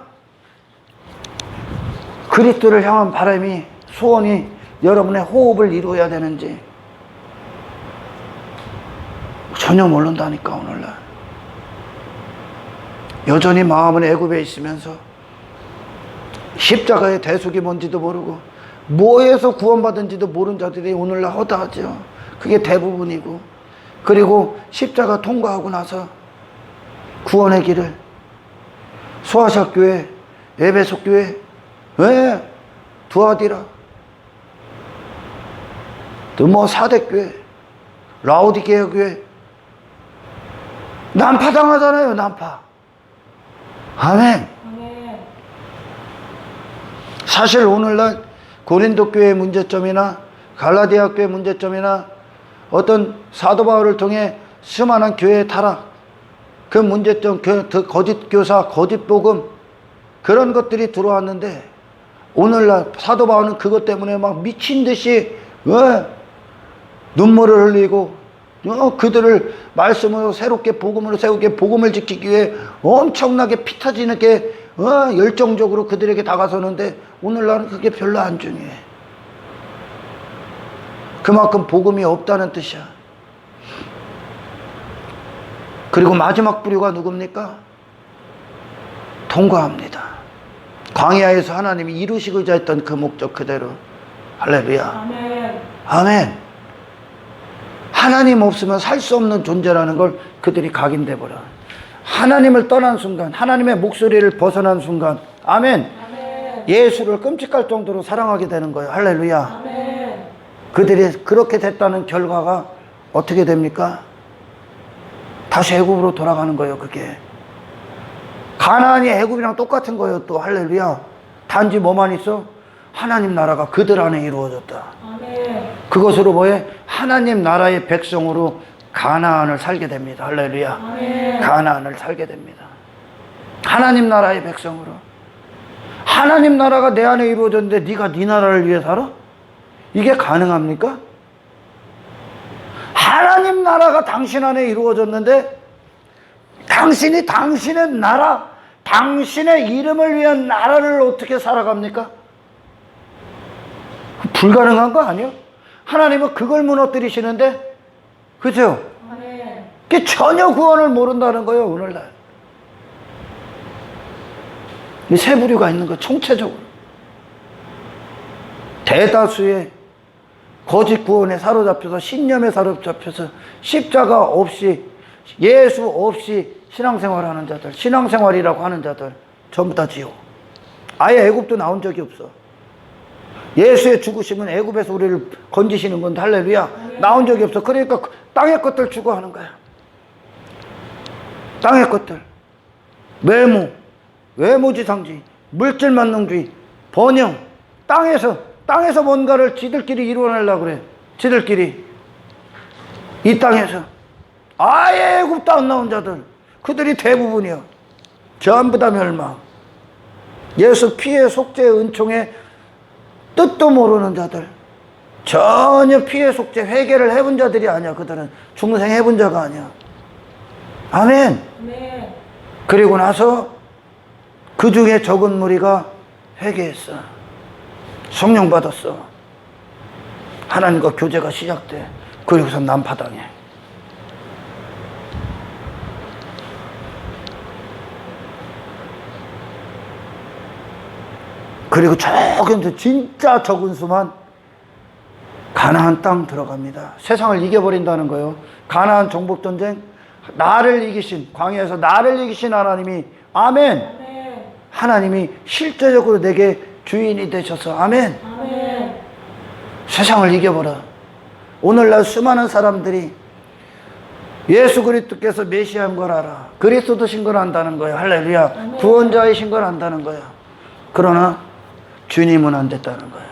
그리스도를 향한 바람이, 소원이 여러분의 호흡을 이루어야 되는지 전혀 모른다니까. 오늘날 여전히 마음은 애굽에 있으면서 십자가의 대속이 뭔지도 모르고 뭐에서 구원받은지도 모르는 자들이 오늘날 허다하죠. 그게 대부분이고, 그리고 십자가 통과하고 나서 구원의 길을 소아샷 교회, 에베소 교회, 두아디라, 또 뭐 사대교회, 라오디게아 교회 난파당하잖아요. 난파. 아멘. 아멘. 사실 오늘날 고린도 교회의 문제점이나 갈라디아 교회의 문제점이나 어떤 사도 바울을 통해 수많은 교회의 타락, 그 문제점, 그 거짓 교사, 거짓 복음, 그런 것들이 들어왔는데, 오늘날 사도 바울은 그것 때문에 막 미친 듯이 눈물을 흘리고 그들을 말씀으로 새롭게 복음으로 세우게, 복음을 지키기 위해 엄청나게 피 터지게 열정적으로 그들에게 다가서는데, 오늘날은 그게 별로 안 중요해. 그만큼 복음이 없다는 뜻이야. 그리고 마지막 부류가 누굽니까? 통과합니다. 광야에서 하나님이 이루시고자 했던 그 목적 그대로. 할렐루야. 아멘. 아멘. 하나님 없으면 살 수 없는 존재라는 걸 그들이 각인돼 버려. 하나님을 떠난 순간, 하나님의 목소리를 벗어난 순간, 아멘. 아멘. 예수를 끔찍할 정도로 사랑하게 되는 거예요. 할렐루야. 아멘. 그들이 그렇게 됐다는 결과가 어떻게 됩니까? 다시 애굽으로 돌아가는 거예요. 그게 가나안이 애굽이랑 똑같은 거예요. 또 할렐루야. 단지 뭐만 있어? 하나님 나라가 그들 안에 이루어졌다. 아멘. 그것으로 뭐해? 하나님 나라의 백성으로 가나안을 살게 됩니다. 할렐루야. 아멘. 가나안을 살게 됩니다. 하나님 나라의 백성으로. 하나님 나라가 내 안에 이루어졌는데 네가 네 나라를 위해 살아? 이게 가능합니까? 하나님 나라가 당신 안에 이루어졌는데 당신이 당신의 나라, 당신의 이름을 위한 나라를 어떻게 살아갑니까? 불가능한 거 아니에요? 하나님은 그걸 무너뜨리시는데, 그죠? 아멘. 그게 전혀 구원을 모른다는 거예요, 오늘날. 이 세 부류가 있는 거, 총체적으로. 대다수의 거짓 구원에 사로잡혀서, 신념에 사로잡혀서, 십자가 없이, 예수 없이 신앙생활하는 자들, 신앙생활이라고 하는 자들, 전부 다 지옥. 아예 애굽도 나온 적이 없어. 예수의 죽으심은 애굽에서 우리를 건지시는 건데, 할렐루야. 나온 적이 없어. 그러니까 땅의 것들 추구하는 거야. 땅의 것들. 외모지상주의, 물질만능주의, 번영. 땅에서 뭔가를 지들끼리 이루어내려고 그래. 지들끼리. 이 땅에서. 아예 애굽도 안 나온 자들. 그들이 대부분이야. 전부 다 멸망. 예수 피의 속죄 은총의 뜻도 모르는 자들. 전혀 피의 속죄 회개를 해본 자들이 아니야. 그들은 중생 해본 자가 아니야. 아멘. 아멘. 그리고 나서 그 중에 적은 무리가 회개했어. 성령 받았어. 하나님과 교제가 시작돼. 그리고서 난파당해. 그리고 진짜 적은 수만 가나안 땅 들어갑니다. 세상을 이겨버린다는 거예요. 가나안 정복전쟁, 나를 이기신, 광야에서 나를 이기신 하나님이, 아멘. 아멘. 하나님이 실제적으로 내게 주인이 되셔서, 아멘. 아멘. 세상을 이겨버려. 오늘날 수많은 사람들이 예수 그리스도께서 메시아인 걸 알아. 그리스도신 걸 안다는 거야. 할렐루야. 아멘. 구원자이신 걸 안다는 거야. 그러나 주님은 안 됐다는 거야.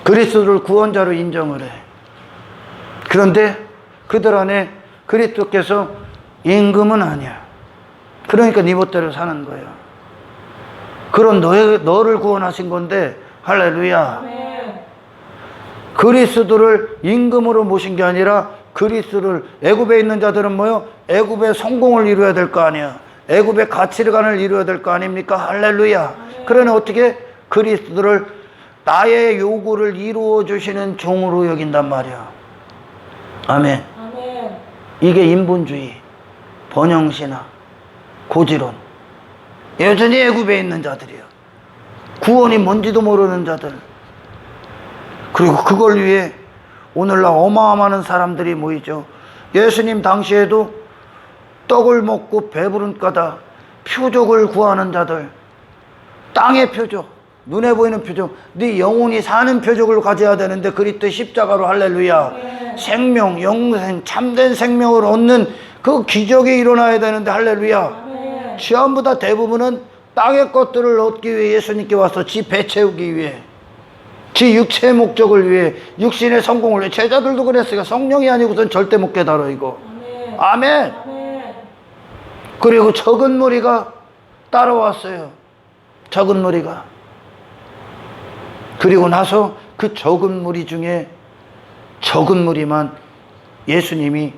그리스도를 구원자로 인정을 해. 그런데 그들 안에 그리스도께서 임금은 아니야. 그러니까 네 멋대로 사는 거예요. 그런 너를 구원하신 건데, 할렐루야. 아멘. 그리스도를 임금으로 모신 게 아니라 그리스도를, 애굽에 있는 자들은 뭐요? 애굽의 성공을 이루어야 될 거 아니야. 애굽의 가치관을 이루어야 될 거 아닙니까? 할렐루야. 그러니 어떻게 그리스도를 나의 요구를 이루어 주시는 종으로 여긴단 말이야. 아멘. 아멘. 이게 인본주의, 번영신화, 고지론. 여전히 애굽에 있는 자들이야. 구원이 뭔지도 모르는 자들. 그리고 그걸 위해 오늘날 어마어마한 사람들이 모이죠. 예수님 당시에도 떡을 먹고 배부른 까다 표적을 구하는 자들, 땅의 표적, 눈에 보이는 표적, 네 영혼이 사는 표적을 가져야 되는데 그리스도의 십자가로, 할렐루야. 네. 생명, 영생, 참된 생명을 얻는 그 기적이 일어나야 되는데, 할렐루야. 아멘. 전부 다 대부분은 땅의 것들을 얻기 위해 예수님께 와서 지 배 채우기 위해, 지 육체의 목적을 위해, 육신의 성공을 위해. 제자들도 그랬어요. 성령이 아니고선 절대 못 깨달아 이거. 아멘. 아멘. 아멘. 그리고 적은 무리가 따라왔어요. 적은 무리가. 그리고 나서 그 적은 무리 중에 적은 무리만 예수님이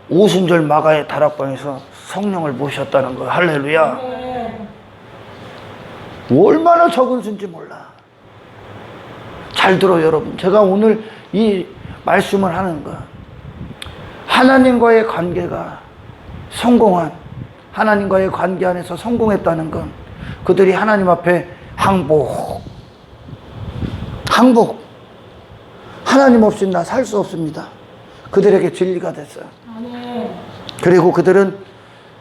오순절 마가의 다락방에서 성령을 모셨다는 거예요. 할렐루야. 아멘. 얼마나 적은 수인지 몰라. 잘 들어 여러분. 제가 오늘 이 말씀을 하는 거, 하나님과의 관계가 성공한, 하나님과의 관계 안에서 성공했다는 건 그들이 하나님 앞에 항복. 하나님 없이 나 살 수 없습니다. 그들에게 진리가 됐어요. 아멘. 그리고 그들은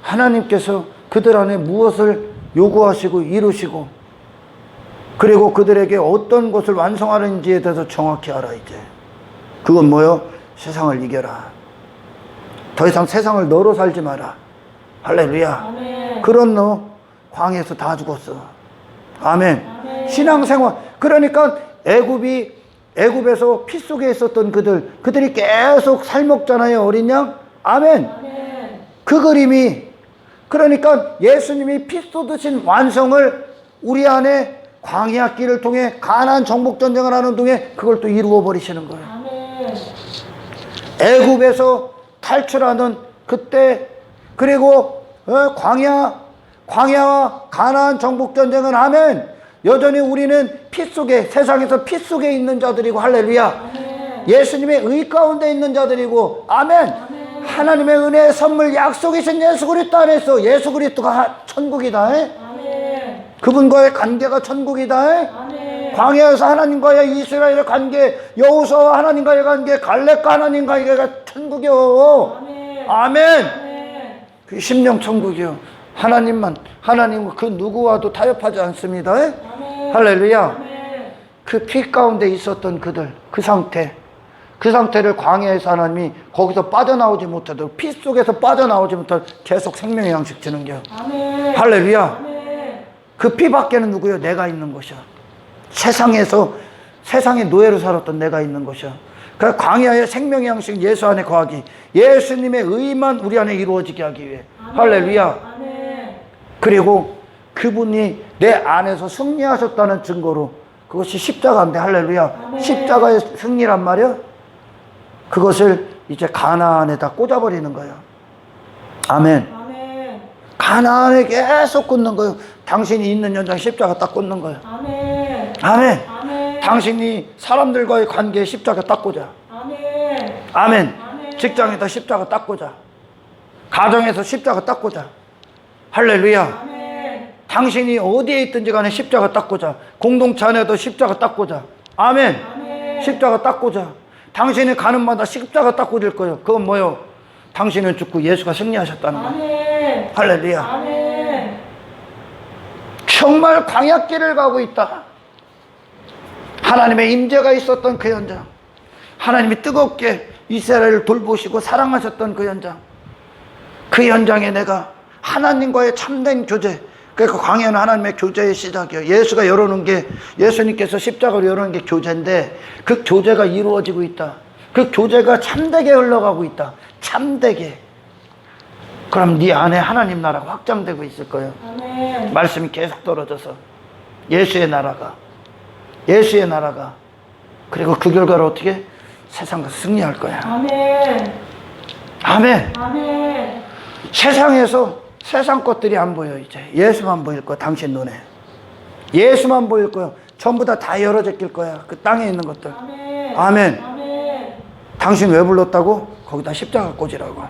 하나님께서 그들 안에 무엇을 요구하시고 이루시고, 그리고 그들에게 어떤 것을 완성하는지에 대해서 정확히 알아. 이제 그건 뭐요? 세상을 이겨라. 더 이상 세상을 너로 살지 마라. 할렐루야. 아멘. 그런 너 광야에서 다 죽었어. 아멘. 아멘. 신앙생활. 그러니까 애굽에서 피 속에 있었던 그들이 계속 살먹잖아요. 어린 양. 아멘. 아멘. 그 그림이, 그러니까 예수님이 피 쏟으신 완성을 우리 안에 광야 길을 통해 가나안 정복 전쟁을 하는 동에 그걸 또 이루어 버리시는 거예요. 아멘. 애굽에서 탈출하는 그때, 그리고 광야와 가나안 정복 전쟁은 아멘. 여전히 우리는 피 속에, 세상에서 피 속에 있는 자들이고, 할렐루야. 아멘. 예수님의 의 가운데 있는 자들이고, 아멘. 아멘. 하나님의 은혜의 선물 약속이신 예수 그리스도 안에서, 예수 그리스도가 천국이다. 아멘. 그분과의 관계가 천국이다. 아멘. 광야에서 하나님과의 이스라엘의 관계, 여호수아와 하나님과의 관계, 갈렙과 하나님과의 관계가 천국이요. 아멘. 아멘. 아멘. 그 심령 천국이요. 하나님은 그 누구와도 타협하지 않습니다. 아멘. 할렐루야. 아멘. 그 피 가운데 있었던 그들, 그 상태를 광야에서 하나님이 거기서 빠져나오지 못하도록, 피 속에서 빠져나오지 못하도록 계속 생명의 양식 주는 겨. 아멘. 할렐루야. 아멘. 그 피 밖에는 누구요? 내가 있는 것이야. 세상의 노예로 살았던 내가 있는 것이야. 그 광야의 생명의 양식 예수 안에 거하기, 예수님의 의만 우리 안에 이루어지게 하기 위해. 할렐루야. 아멘. 그리고 그분이 내 안에서 승리하셨다는 증거로, 그것이 십자가인데, 할렐루야. 아멘. 십자가의 승리란 말이야. 그것을 이제 가나안에다 꽂아버리는 거예요. 아멘. 아멘. 가나안에 계속 꽂는 거예요. 당신이 있는 현장 십자가 딱 꽂는 거예요. 아멘. 아멘. 아멘. 당신이 사람들과의 관계에 십자가 딱 꽂아. 아멘. 아멘. 아멘. 직장에서 십자가 딱 꽂아. 가정에서 십자가 딱 꽂아. 할렐루야. 아멘. 당신이 어디에 있든지 간에 십자가 딱 꽂아. 공동체 안에도 십자가 딱 꽂아. 아멘. 아멘. 십자가 딱 꽂아. 당신이 가는 마다 십자가 딱 꽂을 거예요. 그건 뭐요? 당신은 죽고 예수가 승리하셨다는 거예요. 아멘. 할렐루야. 아멘. 정말 광야길을 가고 있다. 하나님의 임재가 있었던 그 현장, 하나님이 뜨겁게 이스라엘을 돌보시고 사랑하셨던 그 현장, 그 현장에 내가 하나님과의 참된 교제, 그러니까 광야는 하나님의 교제의 시작이에요. 예수가 열어놓은 게, 예수님께서 십자가로 열어놓은 게 교제인데, 그 교제가 이루어지고 있다. 그 교제가 참되게 흘러가고 있다. 참되게. 그럼 네 안에 하나님 나라가 확장되고 있을 거예요. 아멘. 말씀이 계속 떨어져서 예수의 나라가, 그리고 그 결과로 어떻게? 세상과 승리할 거야. 아멘. 아멘. 아멘. 세상에서 세상 것들이 안 보여. 이제 예수만 보일 거야. 당신 눈에 예수만 보일 거야. 전부 다 열어제낄 거야. 그 땅에 있는 것들. 아멘. 아멘. 아멘. 당신 왜 불렀다고? 거기다 십자가 꽂으라고.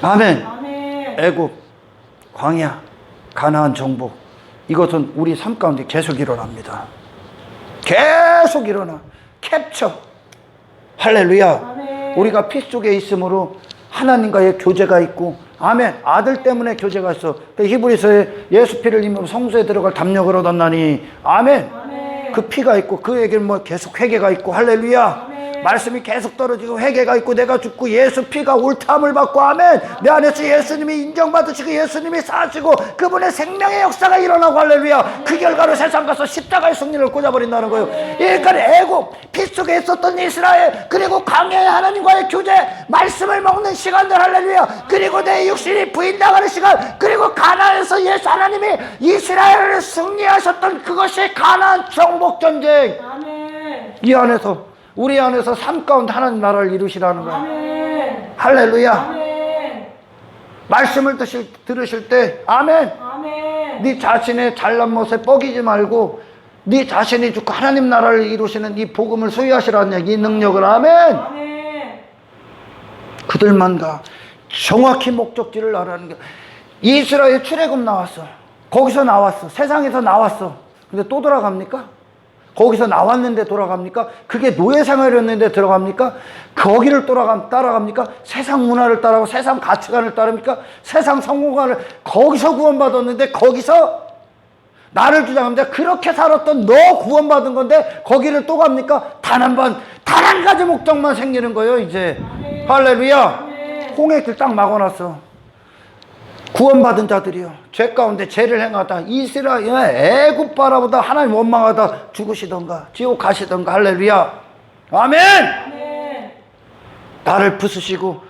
아멘. 아멘. 애굽, 광야, 가나안 정복, 이것은 우리 삶 가운데 계속 일어납니다. 계속 일어나. 캡처. 할렐루야. 아멘. 우리가 피 속에 있으므로 하나님과의 교제가 있고, 아멘. 아들 때문에 교제가 있어. 히브리서에 예수 피를 힘으로 성소에 들어갈 담력을 얻었나니, 아멘. 아멘. 그 피가 있고, 그에게는 뭐 계속 회개가 있고, 할렐루야. 아멘. 말씀이 계속 떨어지고 회개가 있고, 내가 죽고 예수 피가 옳다함을 받고, 아멘. 내 안에서 예수님이 인정받으시고 예수님이 사시고 그분의 생명의 역사가 일어나고, 할렐루야. 그 결과로 세상 가서 십자가의 승리를 꽂아버린다는 거예요. 그러니까 애굽 피 속에 있었던 이스라엘, 그리고 광야의 하나님과의 교제, 말씀을 먹는 시간들, 할렐루야. 그리고 내 육신이 부인당하는 시간, 그리고 가나안에서 예수 하나님이 이스라엘을 승리하셨던 그것이 가나안 정복 전쟁. 아멘. 이 안에서, 우리 안에서 삶 가운데 하나님 나라를 이루시라는 거예요. 아멘. 할렐루야. 아멘. 말씀을 들으실 때, 아멘. 아멘. 네 자신의 잘난 못에 뻐기지 말고 네 자신이 죽고 하나님 나라를 이루시는 이 복음을 소유하시라는 얘기, 이 능력을. 아멘. 아멘. 그들만가 정확히 목적지를 알아는 게, 이스라엘 출애굽 나왔어. 거기서 나왔어. 세상에서 나왔어. 근데 또 돌아갑니까? 거기서 나왔는데 돌아갑니까? 그게 노예 생활이었는데 들어갑니까? 거기를 따라갑니까? 세상 문화를 따라가고 세상 가치관을 따릅니까? 세상 성공관을, 거기서 구원받았는데 거기서 나를 주장합니다. 그렇게 살았던 너 구원받은 건데 거기를 또 갑니까? 단 한 가지 목적만 생기는 거예요, 이제. 아멘. 할렐루야. 아멘. 홍해길 딱 막아놨어. 구원받은 자들이요, 죄 가운데 죄를 행하다 이스라엘 애굽 바라보다 하나님 원망하다 죽으시던가 지옥 가시던가. 할렐루야. 아멘. 아멘. 나를 부수시고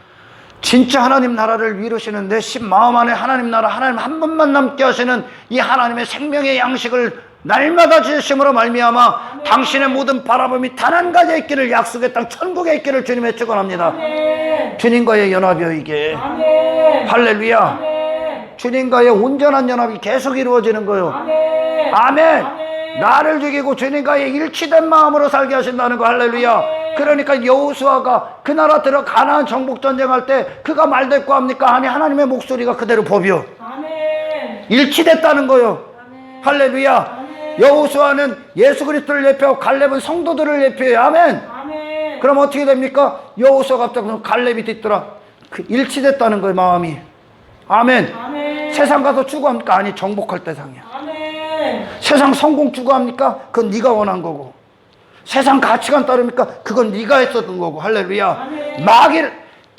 진짜 하나님 나라를 이루시는 내 마음 안에 하나님 나라, 하나님 한 분만 남게 하시는 이 하나님의 생명의 양식을 날마다 주심으로 말미암아 당신의 모든 바라봄이 단 한 가지 있기를, 약속의 땅 천국에 있기를 주님의 축원합니다. 아멘. 주님과의 연합이요 이게. 아멘. 할렐루야. 아멘. 주님과의 온전한 연합이 계속 이루어지는 거예요. 아멘. 아멘. 아멘. 나를 죽이고 주님과의 일치된 마음으로 살게 하신다는 거. 할렐루야. 그러니까 여호수아가 그 나라 들어 가나안 정복 전쟁할 때 그가 말대꾸 합니까? 아니, 하나님의 목소리가 그대로 법이요. 아멘. 일치됐다는 거요. 아멘. 할렐루야. 여호수아는 예수 그리스도를 예표하고 갈렙은 성도들을 예표해요. 아멘. 아멘. 그럼 어떻게 됩니까? 여호수아가 갑자기 갈렙이 뒤더라. 그 일치됐다는 거예요, 마음이. 아멘. 아멘. 세상 가서 추구합니까? 아니, 정복할 대상이야. 아멘. 세상 성공 추구합니까? 그건 네가 원한 거고. 세상 가치관 따릅니까? 그건 네가 했었던 거고. 할렐루야. 아멘.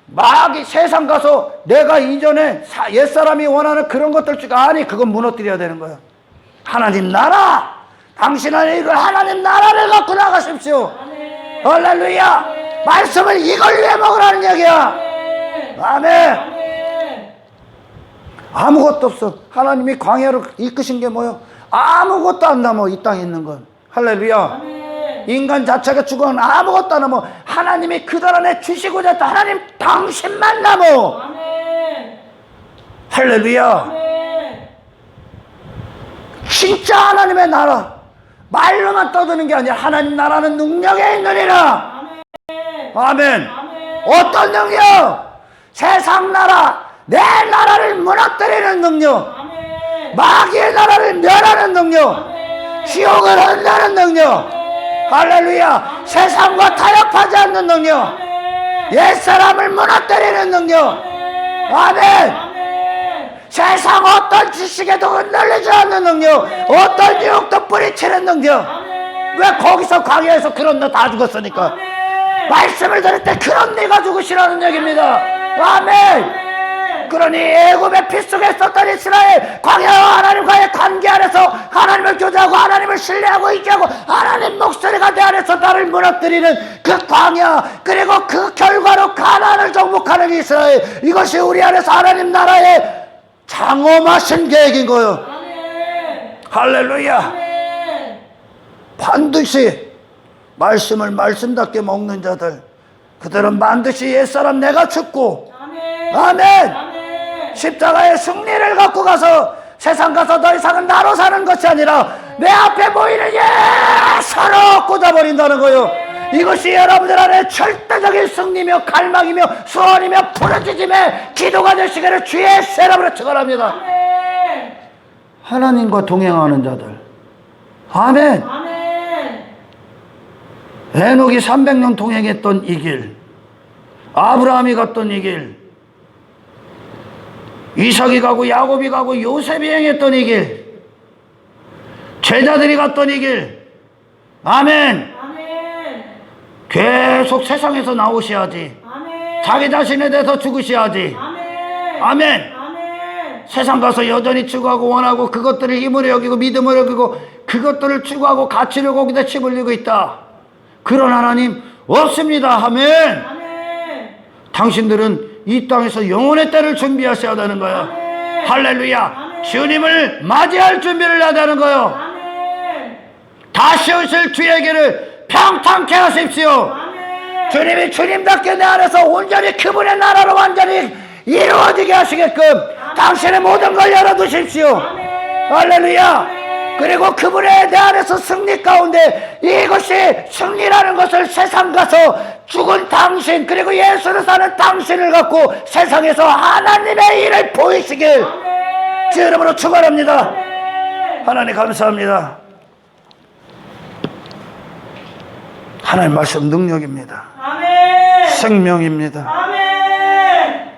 마귀 세상 가서 내가 이전에 옛사람이 원하는 그런 것들 쭉 아니, 그건 무너뜨려야 되는 거야. 하나님 나라, 당신 안에 이걸 하나님 나라를 갖고 나가십시오. 아멘. 할렐루야. 아멘. 말씀을 이걸 위해 먹으라는 얘기야. 아멘. 아멘. 아멘. 아무것도 없어. 하나님이 광야로 이끄신 게 뭐요? 아무것도 안 남아, 이 땅에 있는 건. 할렐루야. 아멘. 인간 자체가 죽어는 아무것도 안 남아. 하나님이 그들 안에 주시고자 했다. 하나님 당신만 남아. 아멘. 할렐루야. 아멘. 진짜 하나님의 나라, 말로만 떠드는 게 아니라 하나님 나라는 능력에 있느니라. 아멘. 아멘. 아멘. 어떤 능력? 세상 나라, 내 나라를 무너뜨리는 능력, 아멘. 마귀의 나라를 멸하는 능력, 아멘. 지옥을 흔드는 능력. 할렐루야. 세상과 타협하지 않는 능력, 아멘. 옛사람을 무너뜨리는 능력. 아멘. 아멘. 세상 어떤 지식에도 흔들리지 않는 능력, 어떤 유혹도 뿌리치는 능력. 아멘. 왜 거기서 광야에서 그런 너 다 죽었으니까. 아멘. 말씀을 들을 때 그런 네가 죽으시라는 얘기입니다. 아멘. 아멘. 그러니 애굽의 피 속에 있었던 이스라엘, 광야와 하나님과의 관계 안에서 하나님을 교제하고 하나님을 신뢰하고 의지하고 하나님 목소리가 내 안에서 나를 무너뜨리는 그 광야, 그리고 그 결과로 가나안을 정복하는 이스라엘, 이것이 우리 안에서 하나님 나라의 장엄하신 계획인 거예요. 아멘. 할렐루야. 아멘. 반드시 말씀을 말씀답게 먹는 자들, 그들은 반드시 옛사람 내가 죽고 아멘. 아멘. 아멘. 십자가의 승리를 갖고 가서 세상 가서 더 이상은 나로 사는 것이 아니라 내 앞에 보이는 예수로 꽂아버린다는 거예요. 이것이 여러분들 안에 절대적인 승리며 갈망이며 소원이며 부르짖음의 기도가 되시기를 주의 세람으로 축원합니다. 아멘. 하나님과 동행하는 자들. 아멘. 아멘. 에녹이 300년 동행했던 이 길, 아브라함이 갔던 이 길, 이삭이 가고 야곱이 가고 요셉이 행했던 이 길, 제자들이 갔던 이 길. 아멘. 아멘. 계속 세상에서 나오셔야지. 아멘. 자기 자신에 대해서 죽으셔야지. 아멘. 아멘. 아멘. 세상 가서 여전히 추구하고 원하고 그것들을 힘으로 여기고 믿음으로 여기고 그것들을 추구하고 가치를 거기다 치불리고 있다. 그런 하나님 없습니다. 아멘. 아멘. 당신들은 이 땅에서 영혼의 때를 준비하셔야 되는 거예요. 아멘. 할렐루야. 아멘. 주님을 맞이할 준비를 해야 되는 거예요. 아멘. 다시 오실 주의 길을 평탄케 하십시오. 아멘. 주님이 주님답게 내 안에서 온전히 그분의 나라로 완전히 이루어지게 하시게끔 당신의 모든 걸 열어두십시오. 아멘. 할렐루야. 아멘. 그리고 그분의 내 안에서 승리 가운데 이것이 승리라는 것을 세상 가서 죽은 당신, 그리고 예수를 사는 당신을 갖고 세상에서 하나님의 일을 보이시길 아멘. 주 이름으로 축원합니다. 아멘. 하나님 감사합니다. 하나님 말씀 능력입니다. 아멘. 생명입니다. 아멘.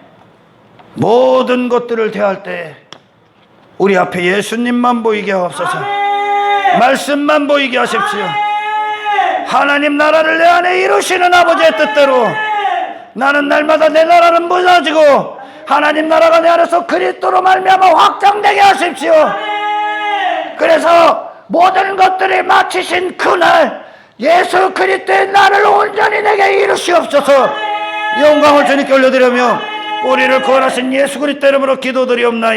모든 것들을 대할 때 우리 앞에 예수님만 보이게 하옵소서. 아멘. 말씀만 보이게 하십시오. 아멘. 하나님 나라를 내 안에 이루시는 아버지의 뜻대로 나는 날마다 내 나라는 무너지고 하나님 나라가 내 안에서 그리스도로 말미암아 확장되게 하십시오. 아멘. 그래서 모든 것들이 마치신 그날 예수 그리스도의 나를 온전히 내게 이루시옵소서. 영광을 주님께 올려드리며 우리를 구원하신 예수 그리스도 이름으로 기도드리옵나이다.